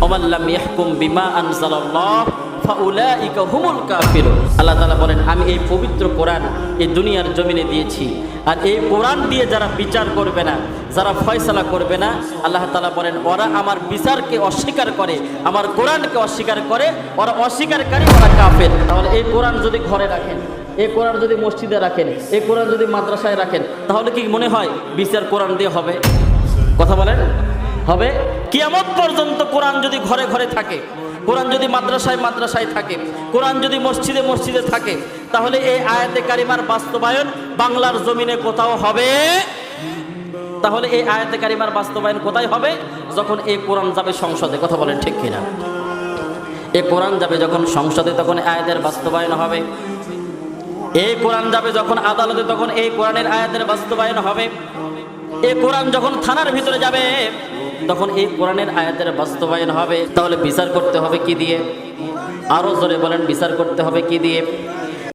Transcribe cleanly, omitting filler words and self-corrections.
ওয়ামান লাম ইয়াহকুম বিমা আনজালাল্লাহ ফাউলাইকা হুমুল কাফিরুন। আল্লাহ তাআলা বলেন, আমি এই পবিত্র কোরআন এই দুনিয়ার জমিনে দিয়েছি, আর এই কোরআন দিয়ে যারা বিচার করবে না, যারা ফয়সালা করবে না, আল্লাহ তাআলা বলেন ওরা আমার বিচারকে অস্বীকার করে, আমার কোরআনকে অস্বীকার করে, ওরা অস্বীকারী, ওরা কাফের। তাহলে এই কোরআন যদি ঘরে রাখেন, এই কোরআন যদি মসজিদে রাখেন, এই কোরআন যদি মাদ্রাসায় রাখেন, তাহলে কি মনে হয় বিচার কোরআন দিয়ে হবে? কথা বলেন, হবে? কিয়ামত পর্যন্ত কোরআন যদি ঘরে ঘরে থাকে, কোরআন যদি মাদ্রাসায় মাদ্রাসায় থাকে, কোরআন যদি মসজিদে মসজিদে থাকে, তাহলে এই আয়াতে কারিমার বাস্তবায়ন বাংলার জমিনে কোথাও হবে? তাহলে এই আয়াতে কারিমার বাস্তবায়ন কোথায় হবে? যখন এই কোরআন যাবে সংসদে। কথা বলেন ঠিক কিনা? এই কোরআন যাবে যখন সংসদে, তখন আয়াতের বাস্তবায়ন হবে। এই কোরআন যাবে যখন আদালতে, তখন এই কোরআনের আয়াতের বাস্তবায়ন হবে। এই কোরআন যখন থানার ভিতরে যাবে, তখন এই কোরআনের আয়াতের বাস্তবায়ন হবে। তাহলে বিচার করতে হবে কি দিয়ে? আরো জোরে বলেন, বিচার করতে হবে কি দিয়ে?